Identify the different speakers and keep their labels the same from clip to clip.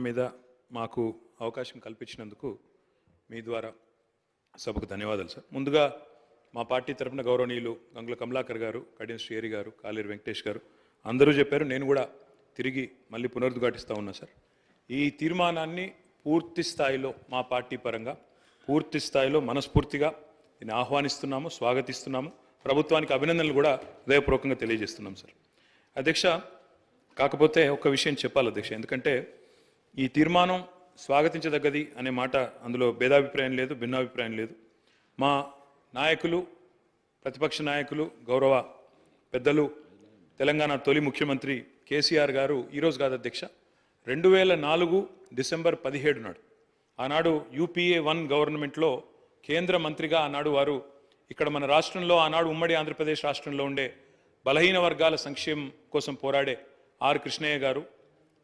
Speaker 1: మీద మాకు అవకాశం కల్పించినందుకు మీ ద్వారా సభకు ధన్యవాదాలు సార్. ముందుగా మా పార్టీ తరఫున గౌరవనీయులు గంగుల కమలాకర్ గారు, కడియం శ్రీహరి గారు, కాలేరు వెంకటేష్ గారు అందరూ చెప్పారు. నేను కూడా తిరిగి మళ్ళీ పునరుద్ఘాటిస్తూ ఉన్నా సార్. ఈ తీర్మానాన్ని పూర్తి స్థాయిలో మా పార్టీ పరంగా పూర్తి స్థాయిలో మనస్ఫూర్తిగా దీన్ని ఆహ్వానిస్తున్నాము, స్వాగతిస్తున్నాము. ప్రభుత్వానికి అభినందనలు కూడా హృదయపూర్వకంగా తెలియజేస్తున్నాం సార్. అధ్యక్ష, కాకపోతే ఒక విషయం చెప్పాలి అధ్యక్ష, ఎందుకంటే ఈ తీర్మానం స్వాగతించదగ్గది అనే మాట అందులో భేదాభిప్రాయం లేదు, భిన్నాభిప్రాయం లేదు. మా నాయకులు, ప్రతిపక్ష నాయకులు, గౌరవ పెద్దలు, తెలంగాణ తొలి ముఖ్యమంత్రి కేసీఆర్ గారు ఈరోజు కాదు అధ్యక్ష, 2004 డిసెంబర్ 17 నాడు ఆనాడు UPA 1 గవర్నమెంట్లో కేంద్ర మంత్రిగా ఆనాడు వారు ఇక్కడ మన రాష్ట్రంలో ఆనాడు ఉమ్మడి ఆంధ్రప్రదేశ్ రాష్ట్రంలో ఉండే బలహీన వర్గాల సంక్షేమం కోసం పోరాడే ఆర్ కృష్ణయ్య గారు,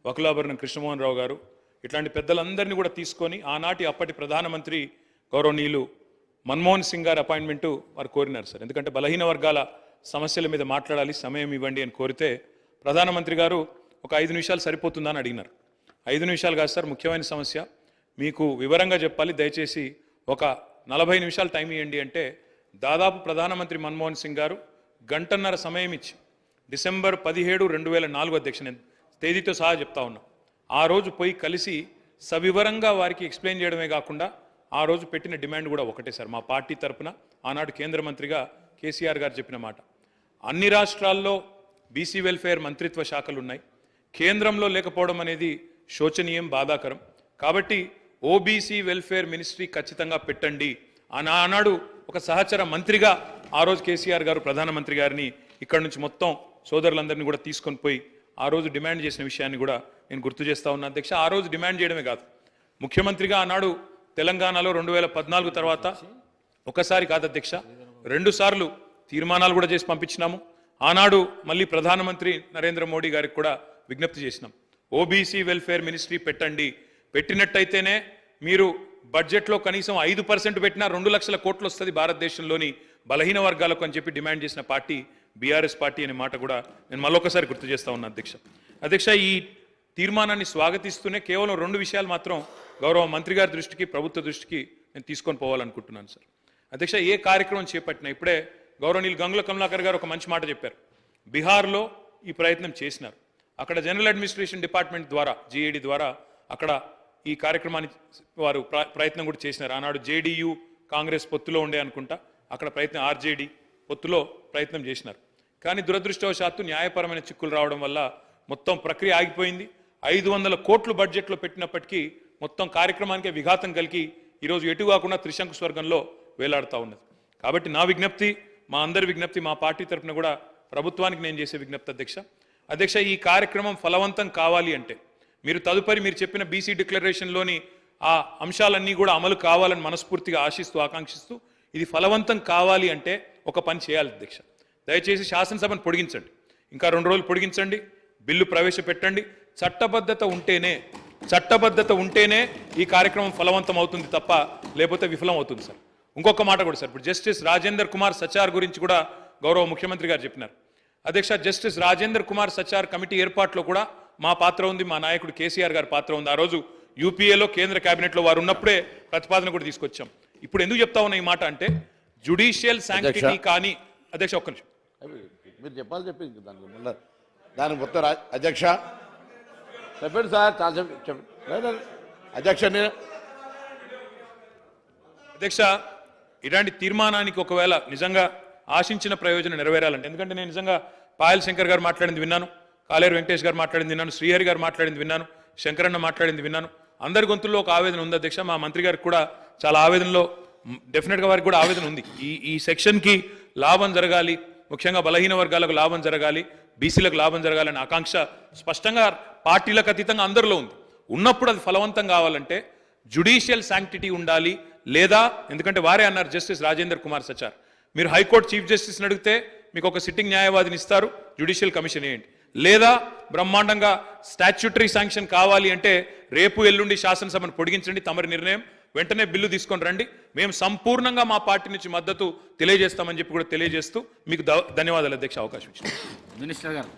Speaker 1: వకులాభరణం కృష్ణమోహన్ రావు గారు ఇట్లాంటి పెద్దలందరినీ కూడా తీసుకొని ఆనాటి అప్పటి ప్రధానమంత్రి గౌరవనీయులు మన్మోహన్ సింగ్ గారి అపాయింట్మెంటు వారు కోరినారు సార్. ఎందుకంటే బలహీన వర్గాల సమస్యల మీద మాట్లాడాలి, సమయం ఇవ్వండి అని కోరితే ప్రధానమంత్రి గారు ఒక 5 నిమిషాలు సరిపోతుందా అని అడిగినారు. 5 నిమిషాలు కాదు సార్, ముఖ్యమైన సమస్య, మీకు వివరంగా చెప్పాలి, దయచేసి ఒక 40 నిమిషాలు టైం ఇవ్వండి అంటే దాదాపు ప్రధానమంత్రి మన్మోహన్ సింగ్ గారు గంటన్నర సమయం ఇచ్చి డిసెంబర్ 17, 2004 అధ్యక్ష, నేను తేదీతో సహా చెప్తా ఉన్నా, ఆ రోజు పోయి కలిసి సవివరంగా వారికి ఎక్స్ప్లెయిన్ చేయడమే కాకుండా ఆ రోజు పెట్టిన డిమాండ్ కూడా ఒకటే సార్. మా పార్టీ తరఫున ఆనాడు కేంద్ర మంత్రిగా కేసీఆర్ గారు చెప్పిన మాట, అన్ని రాష్ట్రాల్లో బీసీ వెల్ఫేర్ మంత్రిత్వ శాఖలు ఉన్నాయి, కేంద్రంలో లేకపోవడం అనేది శోచనీయం, బాధాకరం. కాబట్టి ఓబీసీ వెల్ఫేర్ మినిస్ట్రీ ఖచ్చితంగా పెట్టండి ఆనాడు ఒక సహచర మంత్రిగా ఆ రోజు కేసీఆర్ గారు ప్రధానమంత్రి గారిని ఇక్కడ నుంచి మొత్తం సోదరులందరినీ కూడా తీసుకొని పోయి ఆ రోజు డిమాండ్ చేసిన విషయాన్ని కూడా నేను గుర్తు చేస్తా ఉన్నా అధ్యక్ష. ఆ రోజు డిమాండ్ చేయడమే కాదు, ముఖ్యమంత్రిగా ఆనాడు తెలంగాణలో 2014 తర్వాత ఒకసారి కాదు అధ్యక్ష, 2 సార్లు తీర్మానాలు కూడా చేసి పంపించినాము. ఆనాడు మళ్ళీ ప్రధానమంత్రి నరేంద్ర మోడీ గారికి కూడా విజ్ఞప్తి చేసినాం, ఓబీసీ వెల్ఫేర్ మినిస్ట్రీ పెట్టండి, పెట్టినట్టయితేనే మీరు బడ్జెట్లో కనీసం 5% పెట్టినా 2 లక్షల కోట్లు వస్తుంది భారతదేశంలోని బలహీన వర్గాలకు అని చెప్పి డిమాండ్ చేసిన పార్టీ బీఆర్ఎస్ పార్టీ అనే మాట కూడా నేను మళ్ళొకసారి గుర్తు చేస్తా ఉన్నా అధ్యక్ష. అధ్యక్ష, ఈ తీర్మానాన్ని స్వాగతిస్తూనే కేవలం 2 విషయాలు మాత్రం గౌరవ మంత్రి గారి దృష్టికి, ప్రభుత్వ దృష్టికి నేను తీసుకొని పోవాలనుకుంటున్నాను సార్. అధ్యక్ష, ఏ కార్యక్రమం చేపట్టినా ఇప్పుడే గౌరవనీయులు గంగుల కమలాకర్ గారు ఒక మంచి మాట చెప్పారు. బీహార్లో ఈ ప్రయత్నం చేసినారు, అక్కడ జనరల్ అడ్మినిస్ట్రేషన్ డిపార్ట్మెంట్ ద్వారా GAD ద్వారా అక్కడ ఈ కార్యక్రమాన్ని వారు ప్రయత్నం కూడా చేసినారు. ఆనాడు JDU కాంగ్రెస్ పొత్తులో ఉండే అనుకుంటా, అక్కడ ప్రయత్నం RJD పొత్తులో ప్రయత్నం చేసినారు. కానీ దురదృష్టవశాత్తు న్యాయపరమైన చిక్కులు రావడం వల్ల మొత్తం ప్రక్రియ ఆగిపోయింది. 500 కోట్లు బడ్జెట్లో పెట్టినప్పటికీ మొత్తం కార్యక్రమానికే విఘాతం కలిగి ఈరోజు ఎటు కాకుండా త్రిశంకు స్వర్గంలో వేలాడుతూ ఉన్నది. కాబట్టి నా విజ్ఞప్తి, మా అందరి విజ్ఞప్తి, మా పార్టీ తరఫున కూడా ప్రభుత్వానికి నేను చేసే విజ్ఞప్తి అధ్యక్ష, ఈ కార్యక్రమం ఫలవంతం కావాలి అంటే మీరు తదుపరి మీరు చెప్పిన బీసీ డిక్లరేషన్లోని ఆ అంశాలన్నీ కూడా అమలు కావాలని మనస్ఫూర్తిగా ఆశిస్తూ, ఆకాంక్షిస్తూ ఇది ఫలవంతం కావాలి అంటే ఒక పని చేయాలి అధ్యక్ష. దయచేసి శాసనసభను పొడిగించండి, ఇంకా 2 రోజులు పొడిగించండి, బిల్లు ప్రవేశపెట్టండి. చట్టబద్ధత ఉంటేనే ఈ కార్యక్రమం ఫలవంతం అవుతుంది తప్ప లేకపోతే విఫలం అవుతుంది సార్. ఇంకొక మాట కూడా సార్, ఇప్పుడు జస్టిస్ రాజేందర్ కుమార్ సచార్ గురించి కూడా గౌరవ ముఖ్యమంత్రి గారు చెప్పినారు అధ్యక్ష. జస్టిస్ రాజేందర్ కుమార్ సచార్ కమిటీ ఏర్పాటులో కూడా మా పాత్ర ఉంది, మా నాయకుడు కేసీఆర్ గారి పాత్ర ఉంది. ఆ రోజు UPAలో కేంద్ర కేబినెట్లో వారు ఉన్నప్పుడే ప్రతిపాదన కూడా తీసుకొచ్చాం. ఇప్పుడు ఎందుకు చెప్తా ఉన్నా ఈ మాట అంటే జ్యుడిషియల్ శాంక్టిటీ కానీ అధ్యక్ష, ఒక్క నిమిషం
Speaker 2: మీరు చెప్పాలి, చెప్పింది దానికి మొత్తం అధ్యక్ష చెప్పండి సార్, చాలా చెప్పండి అధ్యక్ష.
Speaker 1: అధ్యక్ష, ఇలాంటి తీర్మానానికి ఒకవేళ నిజంగా ఆశించిన ప్రయోజనం నెరవేరాలంటే, ఎందుకంటే నేను నిజంగా పాయల్ శంకర్ గారు మాట్లాడింది విన్నాను, కాలేరు వెంకటేష్ గారు మాట్లాడింది విన్నాను, శ్రీహరి గారు మాట్లాడింది విన్నాను, శంకరన్న మాట్లాడింది విన్నాను. అందరి గొంతుల్లో ఒక ఆవేదన ఉంది అధ్యక్ష. మా మంత్రి గారికి కూడా చాలా ఆవేదనలో, డెఫినెట్గా వారికి కూడా ఆవేదన ఉంది. ఈ సెక్షన్కి లాభం జరగాలి, ముఖ్యంగా బలహీన వర్గాలకు లాభం జరగాలి, బీసీలకు లాభం జరగాలనే ఆకాంక్ష స్పష్టంగా పార్టీలకు అతీతంగా అందరిలో ఉంది. ఉన్నప్పుడు అది ఫలవంతం కావాలంటే జ్యుడిషియల్ శాంక్టిటీ ఉండాలి, లేదా ఎందుకంటే వారే అన్నారు జస్టిస్ రాజేందర్ కుమార్ సచార్, మీరు హైకోర్టు చీఫ్ జస్టిస్ని అడిగితే మీకు ఒక సిట్టింగ్ న్యాయవాదిని ఇస్తారు, జ్యుడిషియల్ కమిషన్ వేయండి, లేదా బ్రహ్మాండంగా స్టాచ్యూటరీ శాంక్షన్ కావాలి అంటే రేపు ఎల్లుండి శాసనసభను పొడిగించండి, తమరి నిర్ణయం, వెంటనే బిల్లు తీసుకొని రండి, మేము సంపూర్ణంగా మా పార్టీ నుంచి మద్దతు తెలియజేస్తామని చెప్పి కూడా తెలియజేస్తూ మీకు ధన్యవాదాలు అధ్యక్ష అవకాశం ఇచ్చింది.
Speaker 3: మినిస్టర్ గారు.